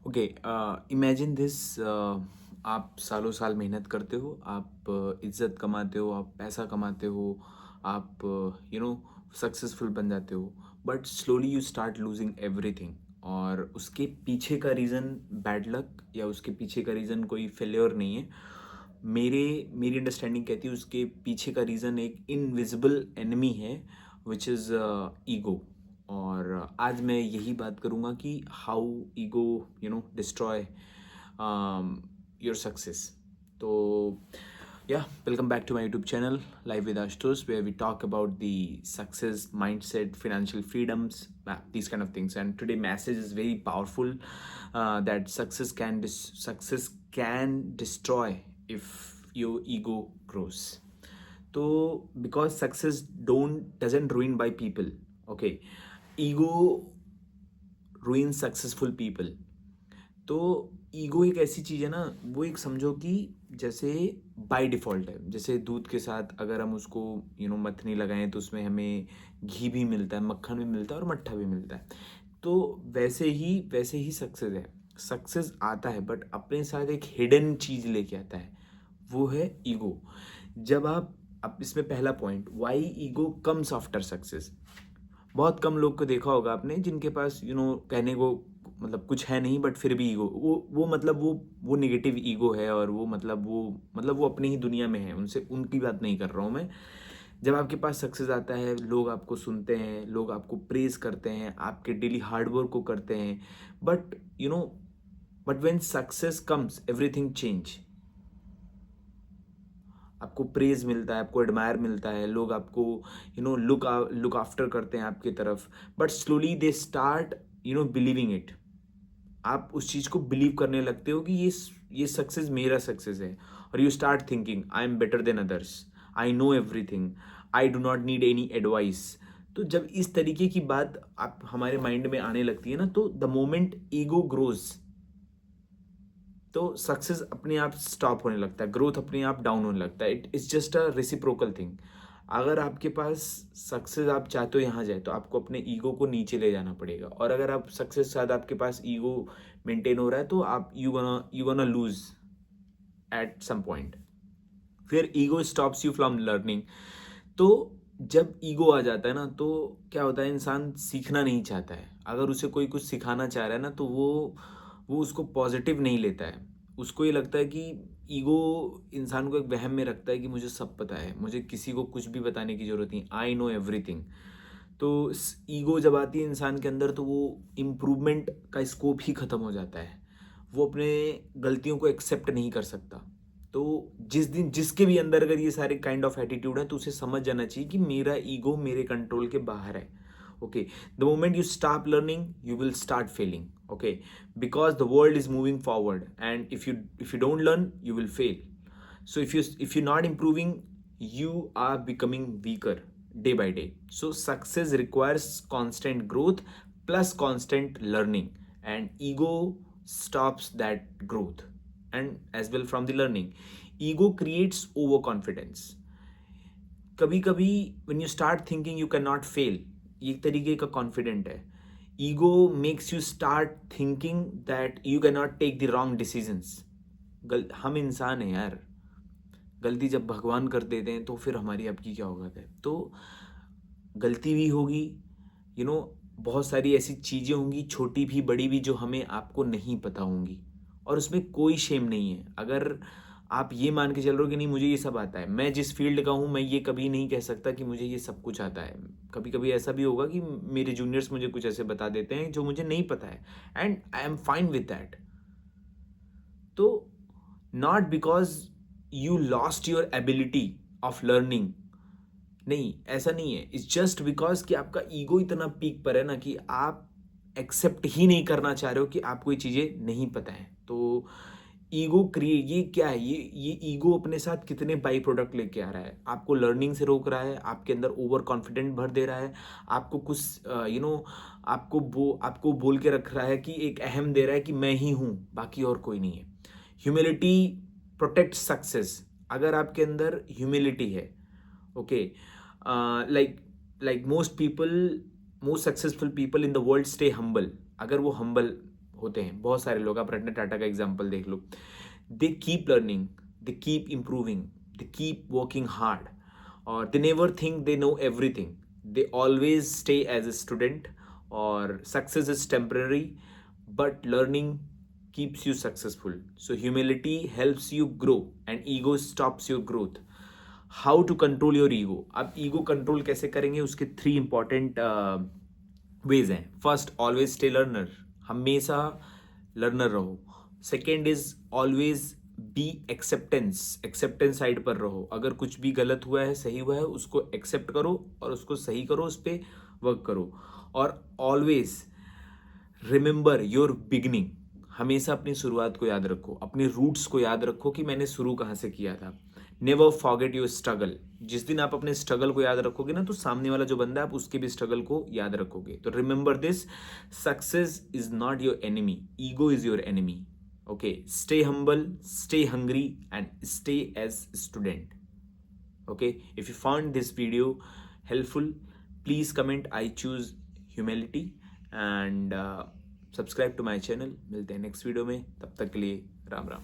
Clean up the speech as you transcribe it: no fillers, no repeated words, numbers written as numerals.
Okay, imagine this. आप सालों साल मेहनत करते हो, आप इज्जत कमाते हो, आप पैसा कमाते हो, आप सक्सेसफुल बन जाते हो, but slowly you start losing everything. और उसके पीछे का रीज़न बैड लक या उसके पीछे का रीज़न कोई फेल्योर नहीं है। मेरी अंडरस्टैंडिंग कहती है उसके पीछे का रीज़न एक इनविजिबल एनिमी है, विच इज़ ईगो। और आज मैं यही बात करूँगा कि how ego destroy your success. तो yeah, welcome back to my YouTube channel, Live with Astos, where we talk about the success mindset, financial freedoms, these kind of things. And today message is very powerful, that success can destroy if your ego grows. तो because success don't doesn't ruin by people, okay, ego ruins successful people. तो ego एक ऐसी चीज़ है ना, वो एक समझो कि जैसे बाय डिफ़ॉल्ट है। जैसे दूध के साथ अगर हम उसको मथनी लगाएं तो उसमें हमें घी भी मिलता है, मक्खन भी मिलता है और मट्ठा भी मिलता है। तो वैसे ही सक्सेस है। सक्सेस आता है बट अपने साथ एक हिडन चीज़ लेके आता है, वो है ईगो। जब आप अब इसमें पहला point, why ego comes after success. बहुत कम लोग को देखा होगा आपने जिनके पास कहने को मतलब कुछ है नहीं, बट फिर भी ईगो, वो मतलब वो नेगेटिव ईगो है। और वो मतलब वो अपनी ही दुनिया में है, उनसे उनकी बात नहीं कर रहा हूँ मैं। जब आपके पास सक्सेस आता है, लोग आपको सुनते हैं, लोग आपको प्रेज करते हैं, आपके डेली हार्डवर्क को करते हैं, but but when success comes everything change. आपको प्रेज मिलता है, आपको एडमायर मिलता है, लोग आपको लुक आफ्टर करते हैं आपकी तरफ, but slowly they start believing it. आप उस चीज़ को बिलीव करने लगते हो कि ये सक्सेस मेरा सक्सेस है। और you start thinking I am better than others, I know everything, I do not need any advice. तो जब इस तरीके की बात आप हमारे माइंड में आने लगती है ना, तो द मोमेंट ईगो ग्रोज, तो सक्सेस अपने आप स्टॉप होने लगता है, ग्रोथ अपने आप डाउन होने लगता है। It is just a reciprocal thing. अगर आपके पास सक्सेस आप चाहते हो यहाँ जाए, तो आपको अपने ईगो को नीचे ले जाना पड़ेगा। और अगर आप सक्सेस के साथ आपके पास ईगो मेंटेन हो रहा है, तो आप you gonna lose at some point. फिर ego stops you from learning. तो जब ईगो आ जाता है ना, तो क्या होता है, इंसान सीखना नहीं चाहता है। अगर उसे कोई कुछ सिखाना चाह रहा है ना, तो वो उसको पॉजिटिव नहीं लेता है। उसको ये लगता है कि ईगो इंसान को एक वहम में रखता है कि मुझे सब पता है, मुझे किसी को कुछ भी बताने की ज़रूरत नहीं, आई नो एवरीथिंग। तो ईगो जब आती है इंसान के अंदर, तो वो इम्प्रूवमेंट का स्कोप ही ख़त्म हो जाता है। वो अपने गलतियों को एक्सेप्ट नहीं कर सकता। तो जिस दिन जिसके भी अंदर अगर ये सारे काइंड ऑफ एटीट्यूड है, तो उसे समझ जाना चाहिए कि मेरा ईगो मेरे कंट्रोल के बाहर है। Okay, the moment you stop learning, you will start failing. Okay, because the world is moving forward, and if you don't learn, you will fail. So if you're not improving, you are becoming weaker day by day. So success requires constant growth plus constant learning, and ego stops that growth and as well from the learning. Ego creates overconfidence. कभी कभी when you start thinking you cannot fail, ये एक तरीके का confident है। Ego makes you start thinking that you can not take the wrong decisions. हम इंसान हैं यार, गलती जब भगवान कर देते हैं तो फिर हमारी आपकी क्या औकात है। तो गलती भी होगी, यू नो बहुत सारी ऐसी चीज़ें होंगी, छोटी भी बड़ी भी, जो हमें आपको नहीं पता होंगी। और उसमें कोई शेम नहीं है। अगर आप ये मान के चल रहे हो कि नहीं मुझे ये सब आता है, मैं जिस फील्ड का हूँ, मैं ये कभी नहीं कह सकता कि मुझे ये सब कुछ आता है। कभी कभी ऐसा भी होगा कि मेरे जूनियर्स मुझे कुछ ऐसे बता देते हैं जो मुझे नहीं पता है, and I am fine with that. तो not because you lost your ability of learning, नहीं, ऐसा नहीं है। इट्स जस्ट बिकॉज कि आपका ईगो इतना पीक पर है ना, कि आप एक्सेप्ट ही नहीं करना चाह रहे हो कि आपको ये चीज़ें नहीं पता है। तो ईगो क्रिएट, ये क्या है, ये ईगो अपने साथ कितने बाई प्रोडक्ट लेके आ रहा है। आपको लर्निंग से रोक रहा है, आपके अंदर ओवर कॉन्फिडेंट भर दे रहा है, आपको कुछ आपको बोल के रख रहा है कि एक अहम दे रहा है कि मैं ही हूँ, बाकी और कोई नहीं है। Humility protect success. अगर आपके अंदर ह्यूमिलिटी है, okay, like most successful people in the world stay humble. अगर वो हम्बल होते हैं बहुत सारे लोग, आप रतन टाटा का एग्जाम्पल देख लो, they keep learning, they keep improving, they keep working hard, और they never think they know everything, they always stay as a student, और success is temporary but learning keeps you successful. So humility helps you grow and ego stops your growth. How to control your ego? आप ego control कैसे करेंगे, उसके 3 important ways हैं. First, always stay learner, हमेशा learner रहो. Second is always be acceptance side पर रहो. अगर कुछ भी गलत हुआ है, सही हुआ है, उसको एक्सेप्ट करो और उसको सही करो, उस पर वर्क करो. और always रिमेंबर योर बिगनिंग, हमेशा अपनी शुरुआत को याद रखो, अपने रूट्स को याद रखो कि मैंने शुरू कहाँ से किया था. Never forget your struggle. जिस दिन आप अपने स्ट्रगल को याद रखोगे ना, तो सामने वाला जो बंदा है आप उसके भी स्ट्रगल को याद रखोगे. तो remember this, success is not your enemy, ego is your enemy. Okay, stay humble, stay hungry and stay as student. Okay, if you found this video helpful, please comment I choose humility and subscribe to my channel. मिलते हैं next video में, तब तक के लिए राम राम.